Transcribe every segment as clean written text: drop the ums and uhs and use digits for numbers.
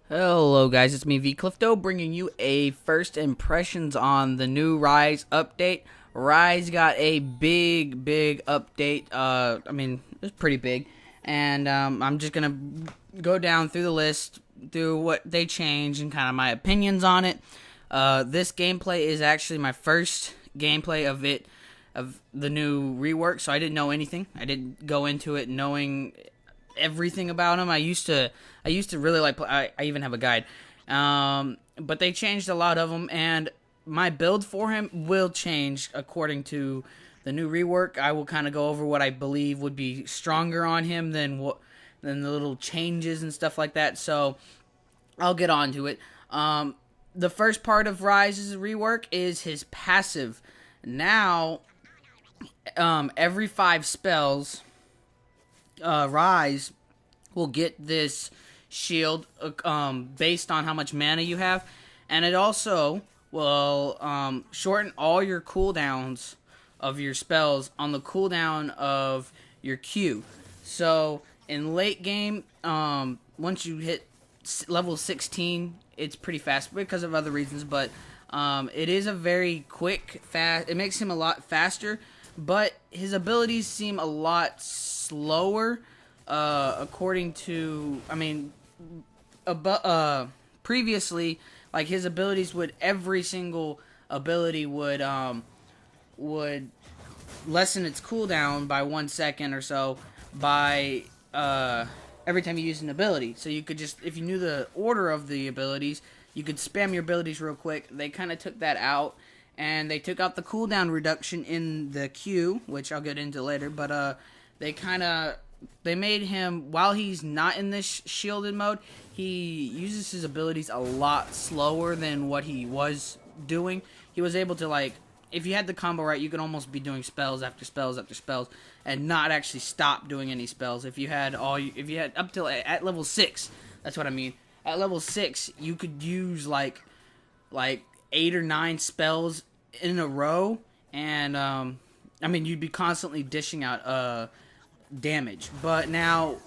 Hello guys, it's me Clifto bringing you a first impressions on the new Ryze update. Ryze got a big update. It's pretty big, and I'm just gonna go down through the list, through what they changed and kind of my opinions on it. This gameplay is actually my first gameplay of the new rework, so I didn't know anything. I didn't go into it knowing everything about him. I used to really like play. I even have a guide. But they changed a lot of them, and my build for him will change according to the new rework. I will kind of go over what I believe would be stronger on him than the little changes and stuff like that. So I'll get on to it. The first part of Ryze's rework is his passive. Now, every 5 spells, Ryze will get this shield based on how much mana you have, and it also will shorten all your cooldowns of your spells on the cooldown of your Q. So in late game, once you hit level 16, it's pretty fast because of other reasons, but it is a very quick, fast. It makes him a lot faster, but his abilities seem a lot slower, according to, previously, like his abilities would, every single ability would lessen its cooldown by 1 second or so by every time you use an ability. So you could just, if you knew the order of the abilities, you could spam your abilities real quick. They kind of took that out, and they took out the cooldown reduction in the Q, which I'll get into later, but they made him, while he's not in this shielded mode, he uses his abilities a lot slower than what he was doing. He was able to, like, if you had the combo right, you could almost be doing spells after spells after spells and not actually stop doing any spells. If you had up till at level 6, that's what I mean. At level 6, you could use like 8 or 9 spells in a row, and you'd be constantly dishing out damage. But now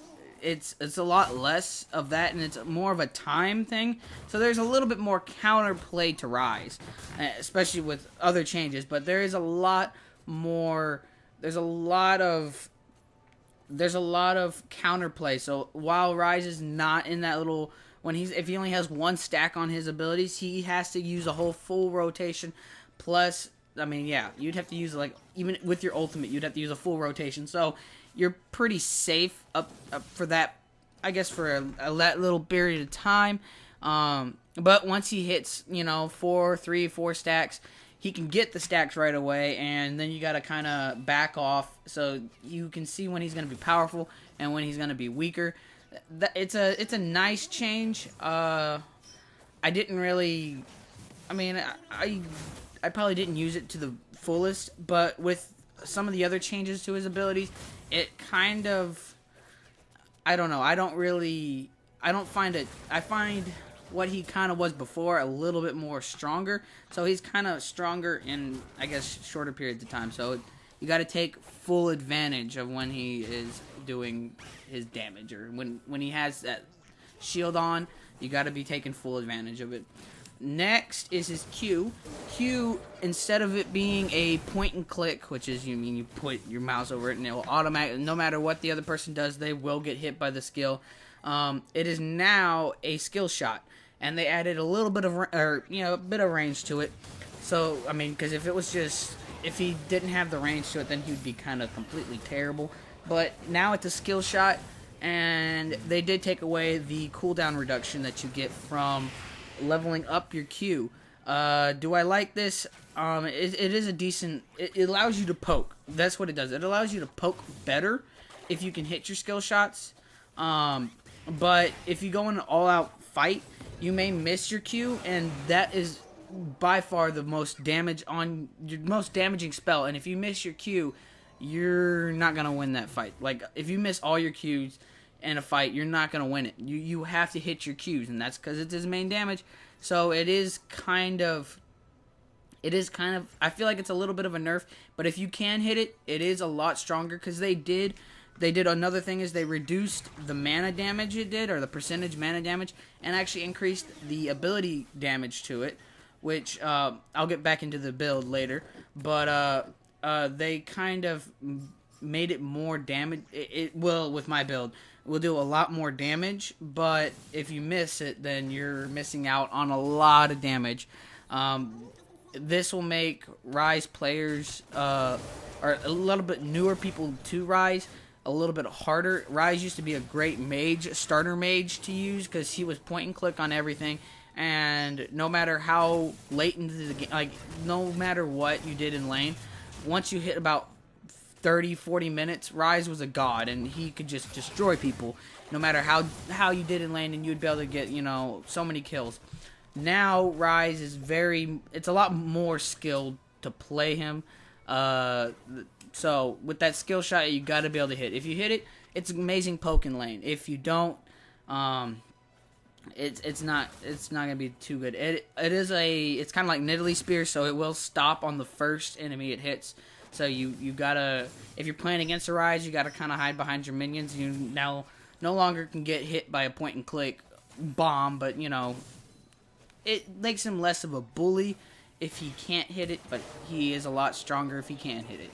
it's a lot less of that, and it's more of a time thing. So there's a little bit more counterplay to Ryze, especially with other changes. But there is a lot more. There's a lot of counterplay. So while Ryze is not in that little, if he only has 1 stack on his abilities, he has to use a whole full rotation. Plus, you'd have to use, like, even with your ultimate, you'd have to use a full rotation. So you're pretty safe up for that, I guess, for that little period of time. But once he hits, 4 stacks, he can get the stacks right away, and then you got to kind of back off so you can see when he's going to be powerful and when he's going to be weaker. It's a nice change. I didn't really, I probably didn't use it to the fullest, but with some of the other changes to his abilities, it kind of, I don't know. I find what he kind of was before a little bit more stronger. So he's kind of stronger in, I guess, shorter periods of time. So you got to take full advantage of when he is doing his damage, or when he has that shield on. You got to be taking full advantage of it. Next is his Q. Q, instead of it being a point and click, which is, you put your mouse over it and it will automatically, no matter what the other person does, they will get hit by the skill. It is now a skill shot, and they added a little bit of, a bit of range to it. So, because if he didn't have the range to it, then he would be kind of completely terrible. But now it's a skill shot, and they did take away the cooldown reduction that you get from leveling up your Q. Do I like this? It is a decent. It allows you to poke. That's what it does. It allows you to poke better if you can hit your skill shots. But if you go in an all-out fight, you may miss your Q, and that is by far the most damaging spell. And if you miss your Q, you're not gonna win that fight. Like, if you miss all your Qs in a fight, you're not going to win it. You have to hit your Qs, and that's because it's his main damage. So it is kind of, I feel like it's a little bit of a nerf, but if you can hit it, it is a lot stronger, because they did they did another thing is they reduced the mana damage it did, or the percentage mana damage, and actually increased the ability damage to it, which I'll get back into the build later. But they kind of made it more damage. It will, with my build, will do a lot more damage, but if you miss it, then you're missing out on a lot of damage. This will make Ryze players, or a little bit newer people to Ryze, a little bit harder. Ryze used to be a great mage, starter mage to use, because he was point and click on everything, and no matter how late into the game, like, no matter what you did in lane, once you hit about 30-40 minutes, Ryze was a god, and he could just destroy people, no matter how you did in lane, and you'd be able to get, you know, so many kills. Now, Ryze is it's a lot more skilled to play him, so with that skill shot, you gotta be able to hit. If you hit it, it's amazing poke in lane. If you don't, it's not gonna be too good. It's kind of like Nidalee Spear, so it will stop on the first enemy it hits. So you gotta, if you're playing against a Ryze, you gotta kind of hide behind your minions. You now no longer can get hit by a point and click bomb, but you know, it makes him less of a bully if he can't hit it, but he is a lot stronger if he can hit it.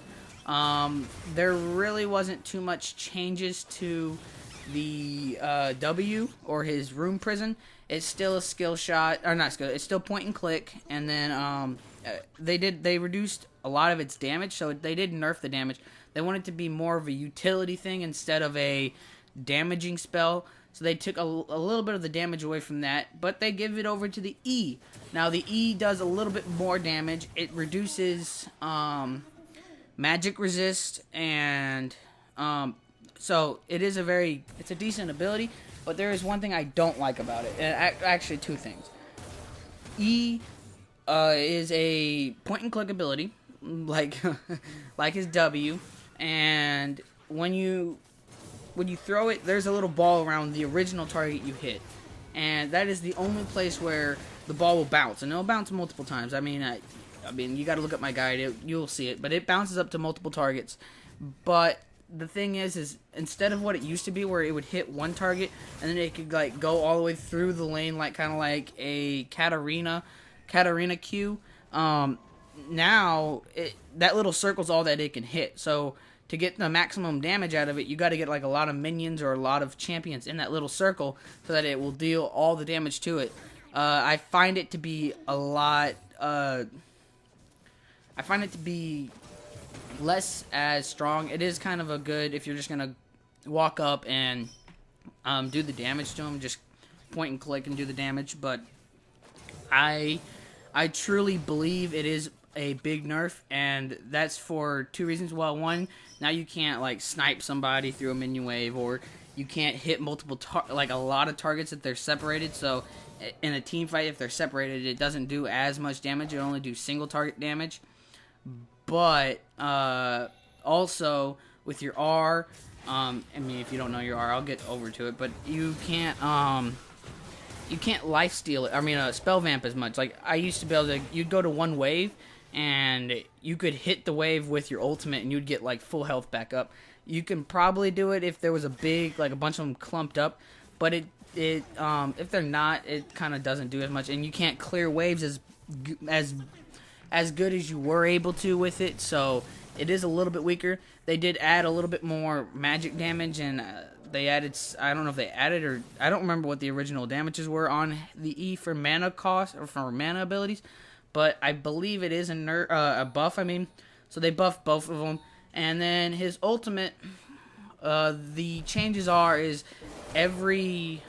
There really wasn't too much changes to the W or his room prison. It's still a skill shot, or not skill. It's still point and click, and then they reduced a lot of its damage, so they did nerf the damage. They want it to be more of a utility thing instead of a damaging spell. So they took a little bit of the damage away from that, but they give it over to the E. Now the E does a little bit more damage. It reduces magic resist, and so it's a decent ability, but there is one thing I don't like about it. Actually, two things. E is a point and click ability, like like his W, and when you throw it, there's a little ball around the original target you hit, and that is the only place where the ball will bounce, and it'll bounce multiple times. I mean, you got to look at my guide; you'll see it, but it bounces up to multiple targets. But the thing is instead of what it used to be, where it would hit one target and then it could like go all the way through the lane, like kind of like a Katarina Q. Now that little circle's all that it can hit. So to get the maximum damage out of it, you got to get like a lot of minions or a lot of champions in that little circle so that it will deal all the damage to it. I find it to be a lot. I find it to be less as strong. It is kind of a good if you're just gonna walk up and do the damage to him, just point and click and do the damage. But I truly believe it is a big nerf, and that's for two reasons. Well, one, now you can't like snipe somebody through a minion wave, or you can't hit multiple like a lot of targets if they're separated. So in a team fight, if they're separated, it doesn't do as much damage. It only do single target damage. But also with your R, I mean, if you don't know your R, I'll get over to it. But you can't life steal it. I mean, spell vamp as much. Like I used to be able to. You'd go to one wave, and you could hit the wave with your ultimate, and you'd get like full health back up. You can probably do it if there was a bunch of them clumped up. But if they're not, it kind of doesn't do as much, and you can't clear waves as good as you were able to with it, so it is a little bit weaker. They did add a little bit more magic damage, and they added, I don't know if they added, or I don't remember what the original damages were on the E for mana cost, or for mana abilities, but I believe it is a buff, so they buffed both of them. And then his ultimate, the changes is every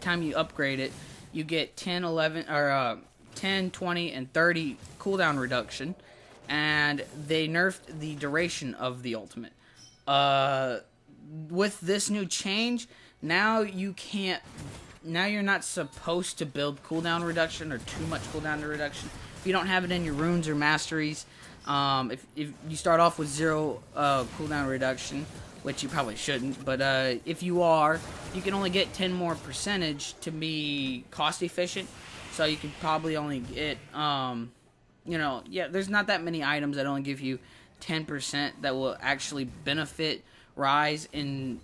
time you upgrade it, you get 10, 11, or 10, 20, and 30 cooldown reduction, and they nerfed the duration of the ultimate. With this new change, now you're not supposed to build cooldown reduction or too much cooldown reduction. If you don't have it in your runes or masteries, if you start off with 0 cooldown reduction, which you probably shouldn't, but if you are, you can only get 10 more percentage to be cost efficient. So you can probably only get, there's not that many items that only give you 10% that will actually benefit Ryze in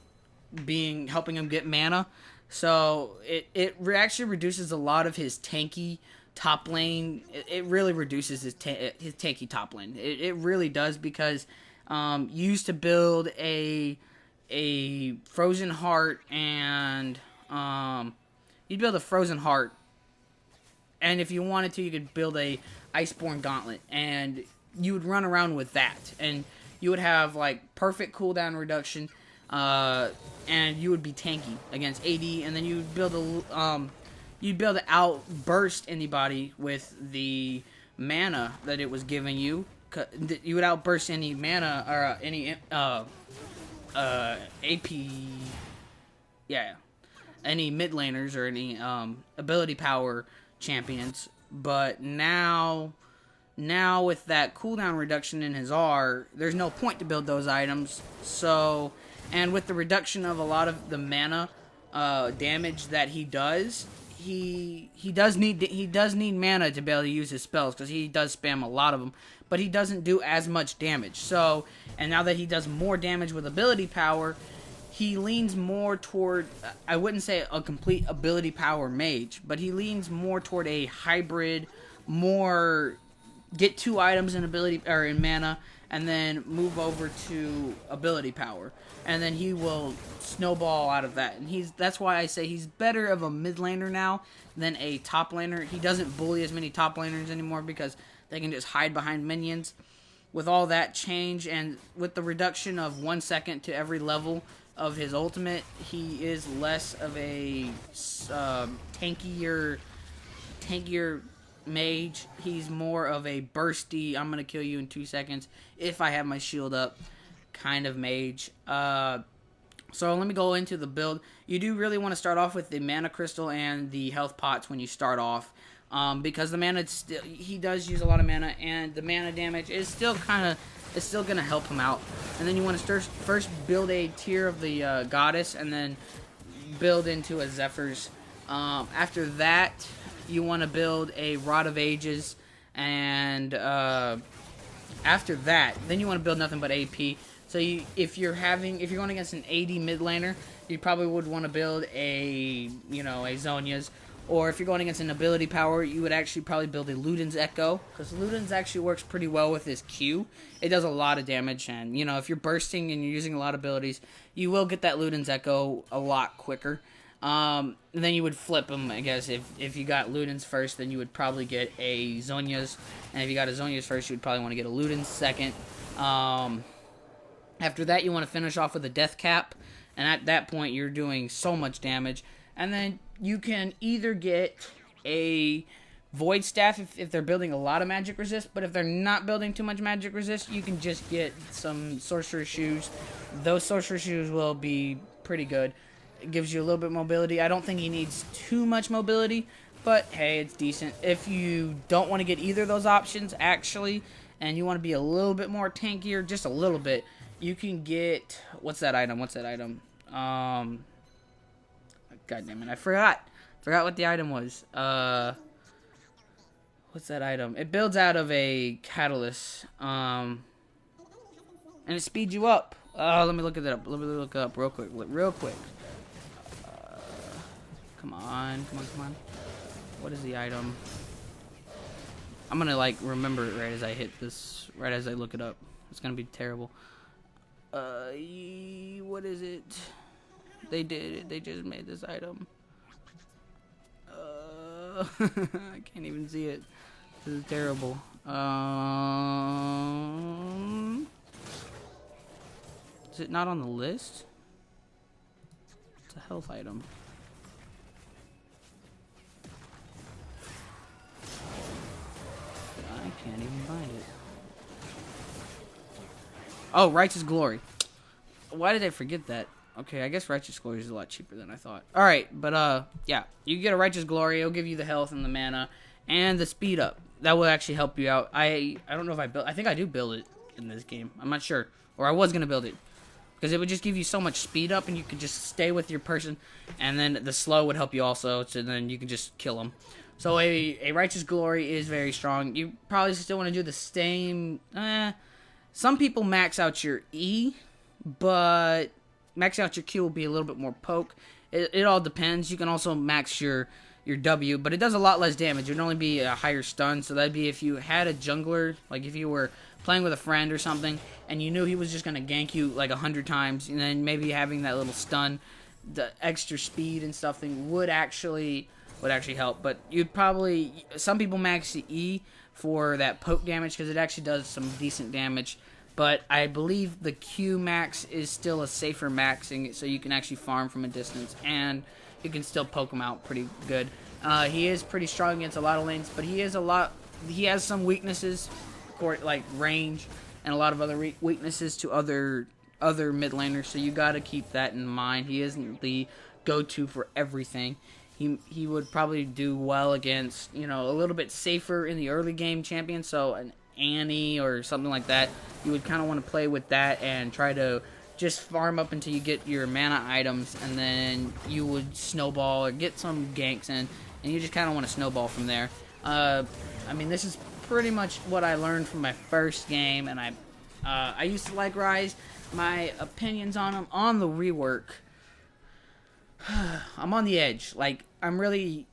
helping him get mana. So it actually reduces a lot of his tanky top lane. It really reduces his tanky top lane. It really does, because you used to build a Frozen Heart, and you'd build a Frozen Heart, and if you wanted to, you could build a Iceborne Gauntlet, and you would run around with that, and you would have like perfect cooldown reduction, and you would be tanky against AD, and then you'd build to outburst anybody with the mana that it was giving you. You would outburst any mana or any AP, any mid laners or any ability power champions. But now with that cooldown reduction in his R, there's no point to build those items. So, and with the reduction of a lot of the mana damage that he does, he does need mana to be able to use his spells, because he does spam a lot of them, but he doesn't do as much damage. So, and now that he does more damage with ability power, he leans more toward, I wouldn't say a complete ability power mage, but he leans more toward a hybrid, more get 2 items in ability or in mana, and then move over to ability power, and then he will snowball out of that. And that's why I say he's better of a mid laner now than a top laner. He doesn't bully as many top laners anymore, because they can just hide behind minions. With all that change, and with the reduction of 1 second to every level of his ultimate, he is less of a tankier mage. He's more of a bursty, I'm gonna kill you in 2 seconds if I have my shield up kind of mage. So let me go into the build. You do really want to start off with the mana crystal and the health pots when you start off, because the mana he does use a lot of mana, and the mana damage is still gonna help him out. And then you want to first build a tier of the goddess, and then build into a Zephyrs. After that, you want to build a Rod of Ages, and after that, then you want to build nothing but AP. So if you're going against an AD mid laner, you probably would want to build a Zhonya's. Or if you're going against an ability power, you would actually probably build a Luden's Echo, because Luden's actually works pretty well with his Q. It does a lot of damage, and if you're bursting and you're using a lot of abilities, you will get that Luden's Echo a lot quicker. And then you would flip them, I guess. If you got Luden's first, then you would probably get a Zhonya's, and if you got a Zhonya's first, you would probably want to get a Luden's second. After that, you want to finish off with a Death Cap, and at that point, you're doing so much damage. And then you can either get a Void Staff if they're building a lot of magic resist, but if they're not building too much magic resist, you can just get some Sorcerer's Shoes. Those Sorcerer's Shoes will be pretty good. It gives you a little bit of mobility. I don't think he needs too much mobility, but hey, it's decent. If you don't want to get either of those options, actually, and you want to be a little bit more tankier, just a little bit, you can get, what's that item? God damn it, I forgot what the item was. What's that item? It builds out of a catalyst, and it speeds you up. Let me look it up. Let me look it up real quick. Come on. What is the item? I'm gonna remember it right as I hit this, right as I look it up. It's gonna be terrible. What is it? They did it. They just made this item. I can't even see it. This is terrible. Is it not on the list? It's a health item. I can't even find it. Oh, Righteous Glory. Why did I forget that? Okay, I guess Righteous Glory is a lot cheaper than I thought. Alright, but yeah. You get a Righteous Glory, it'll give you the health and the mana and the speed up. That will actually help you out. I don't know if I think I do build it in this game. I'm not sure. Or I was gonna build it. Because it would just give you so much speed up, and you could just stay with your person, and then the slow would help you also, so then you can just kill them. So a Righteous Glory is very strong. You probably still want to do the same. some people max out your E, but max out your Q will be a little bit more poke. It all depends. You can also max your W, but it does a lot less damage. It would only be a higher stun, so that'd be if you had a jungler, like if you were playing with a friend or something, and you knew he was just going to gank you like 100 times, and then maybe having that little stun, the extra speed and stuff would actually help. But you'd probably, some people max the E for that poke damage because it actually does some decent damage. But I believe the Q max is still a safer maxing, so you can actually farm from a distance, and you can still poke him out pretty good. He is pretty strong against a lot of lanes, but he has some weaknesses, like range, and a lot of other weaknesses to other mid laners, so you got to keep that in mind. He isn't the go-to for everything. He would probably do well against, you know, a little bit safer in the early game champion, so an Annie or something like that. You would kind of want to play with that and try to just farm up until you get your mana items, and then you would snowball or get some ganks in, and you just kind of want to snowball from there. I mean, this is pretty much what I learned from my first game, and I used to like Ryze. My opinions on him, on the rework, I'm on the edge. Like, I'm really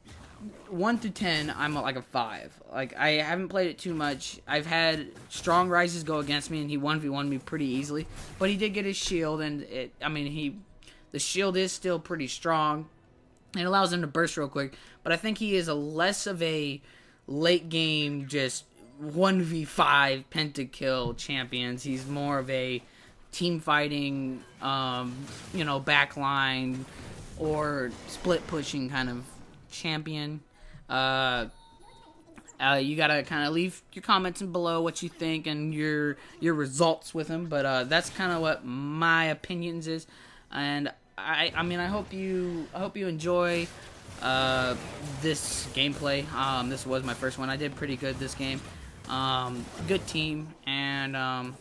1 to 10, I'm like a 5. Like, I haven't played it too much. I've had strong Ryzes go against me, and he 1v1'd me pretty easily. But he did get his shield, and the shield is still pretty strong. It allows him to burst real quick. But I think he is less of a late game, just 1v5 pentakill champions. He's more of a team fighting, you know, backline or split pushing kind of champion. You gotta kind of leave your comments below what you think and your results with him, but that's kind of what my opinions is. And I mean, I hope you enjoy this gameplay. This was my first one. I did pretty good this game. Good team, and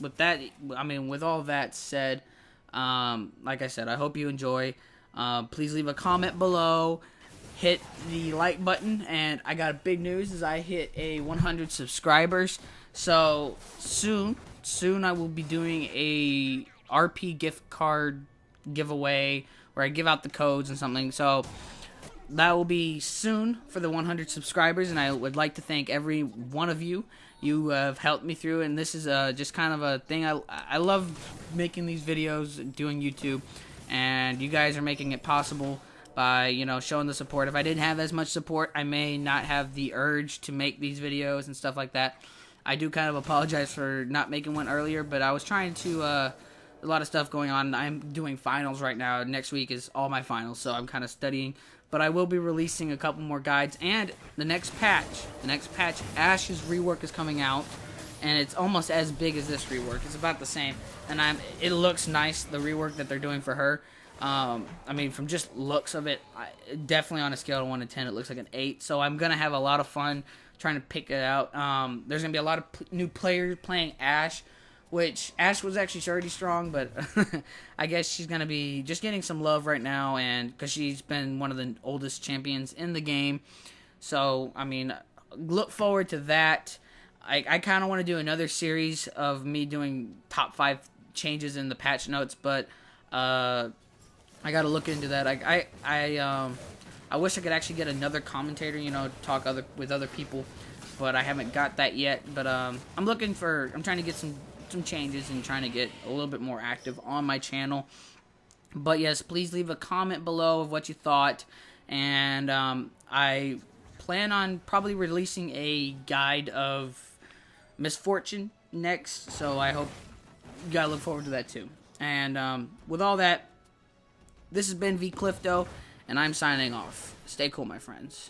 with that, I mean, with all that said, like I said, I hope you enjoy. Please leave a comment below. Hit the like button, and I got big news is I hit a 100 subscribers. So soon I will be doing a RP gift card giveaway where I give out the codes and something. So that will be soon for the 100 subscribers, and I would like to thank every one of you. You have helped me through, and this is just kind of a thing. I love making these videos, doing YouTube, and you guys are making it possible by, you know, showing the support. If I didn't have as much support, I may not have the urge to make these videos and stuff like that. I do kind of apologize for not making one earlier, but I was trying to, a lot of stuff going on. I'm doing finals right now. Next week is all my finals, so I'm kind of studying. But I will be releasing a couple more guides, and the next patch, Ash's rework is coming out, and it's almost as big as this rework. It's about the same, and it looks nice, the rework that they're doing for her. I mean, from just looks of it, definitely on a scale of 1 to 10, it looks like an 8. So I'm gonna have a lot of fun trying to pick it out. There's gonna be a lot of new players playing Ash, which Ash was actually already strong, but I guess she's going to be just getting some love right now, and because she's been one of the oldest champions in the game. So, I mean, look forward to that. I kind of want to do another series of me doing top 5 changes in the patch notes, but I got to look into that. I wish I could actually get another commentator, you know, talk with other people, but I haven't got that yet. But I'm trying to get some changes and trying to get a little bit more active on my channel. But yes, please leave a comment below of what you thought, and I plan on probably releasing a guide of Misfortune next, so I hope you gotta look forward to that too. And with all that, this has been V Clifto, and I'm signing off. Stay cool, my friends.